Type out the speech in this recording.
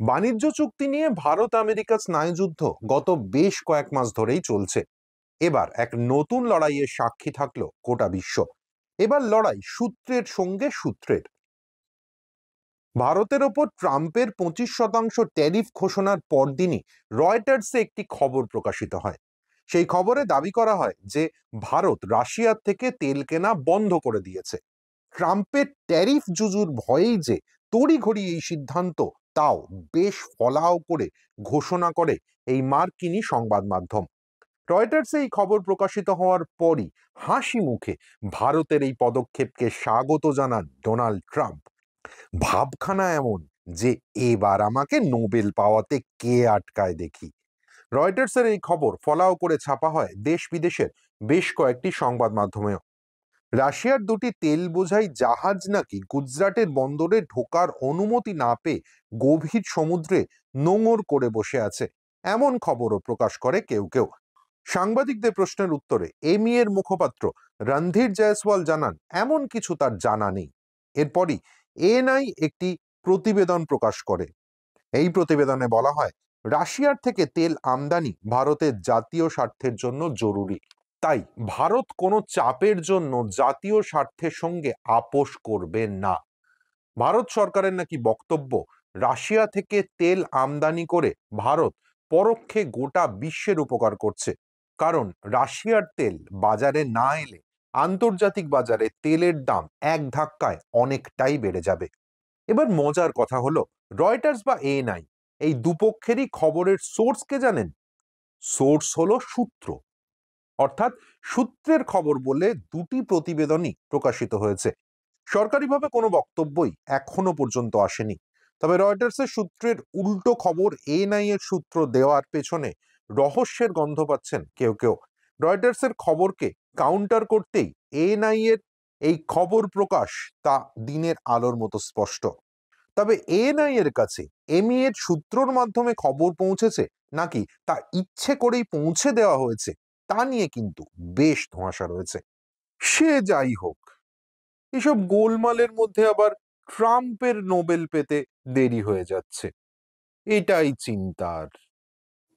বাণিজ্য চুক্তি নিয়ে ভারত আমেরিকা স্নায়ুযুদ্ধ গত বেশ কয়েক মাস ধরেই চলছে। এবার এক নতুন লড়াইয়ের সাক্ষী থাকলো গোটা বিশ্ব। এবার লড়াই সূত্রের সঙ্গে সূত্রের। ভারতের ওপর ট্রাম্পের 25% ট্যারিফ ঘোষণার পরদিনই রয়টার্সে একটি খবর প্রকাশিত হয়। সেই খবরে দাবি করা হয় যে ভারত রাশিয়ার থেকে তেল কেনা বন্ধ করে দিয়েছে। ট্রাম্পের ট্যারিফ জুজুর ভয়েই যে তড়িঘড়ি এই সিদ্ধান্ত, তাও বেশ ফলাও করে ঘোষণা করে এই মার্কিনী সংবাদ মাধ্যম। রয়টার্সে এই খবর প্রকাশিত হওয়ার পরই হাসি মুখে ভারতের এই পদক্ষেপকে স্বাগত জানান ডোনাল্ড ট্রাম্প। ভাবখানা এমন যে এবার আমাকে নোবেল পাওয়াতে কে আটকায় দেখি। রয়টার্সের এই খবর ফলাও করে ছাপা হয় দেশ বিদেশের বেশ কয়েকটি সংবাদ মাধ্যমেও। রাশিয়ার দুটি তেল বোঝাই জাহাজ নাকি গুজরাটের বন্দরে ঢোকার অনুমতি না পেয়ে গভীর সমুদ্রে নোঙর করে বসে আছে, এমন খবরও প্রকাশ করে কেউ কেউ। সাংবাদিকদের প্রশ্নের উত্তরে এমিএর মুখপাত্র রণধীর জয়সওয়াল জানান এমন কিছু তার জানা নেই। এরপরই এএনআই একটি প্রতিবেদন প্রকাশ করে। এই প্রতিবেদনে বলা হয়, রাশিয়ার থেকে তেল আমদানি ভারতের জাতীয় স্বার্থের জন্য জরুরি, তাই ভারত কোনো চাপের জন্য জাতীয় স্বার্থের সঙ্গে আপোষ করবে না। ভারত সরকারের নাকি বক্তব্য, রাশিয়া থেকে তেল আমদানি করে ভারত পরোক্ষে গোটা বিশ্বের উপকার করছে, কারণ রাশিয়ার তেল বাজারে না এলে আন্তর্জাতিক বাজারে তেলের দাম এক ধাক্কায় অনেকটাই বেড়ে যাবে। এবার মজার কথা হলো, রয়টার্স বা এএনআই এই দুপক্ষেরই খবরের সোর্স কে জানেন? সোর্স হলো সূত্র, অর্থাৎ সূত্রের খবর বলে দুটি প্রতিবেদনই প্রকাশিত হয়েছে। সরকারিভাবে কোনো বক্তব্যই এখনো পর্যন্ত আসেনি। তবে রয়টার্সের সূত্রের উল্টো খবর এএনআই এর সূত্র দেওয়ার পেছনে রহস্যের গন্ধ পাচ্ছেন কেউ কেউ। রয়টার্সের খবরকে কাউন্টার করতেই এএনআই এর এই খবর প্রকাশ তা দিনের আলোর মতো স্পষ্ট। তবে এএনআই এর কাছে এমই এর সূত্রর মাধ্যমে খবর পৌঁছেছে নাকি তা ইচ্ছে করেই পৌঁছে দেওয়া হয়েছে, তা নিয়ে কিন্তু বেশ ধোঁয়াশা রয়েছে। সে যাই হোক, এসব গোলমালের মধ্যে আবার ট্রাম্পের নোবেল পেতে দেরি হয়ে যাচ্ছে, এটাই চিন্তার।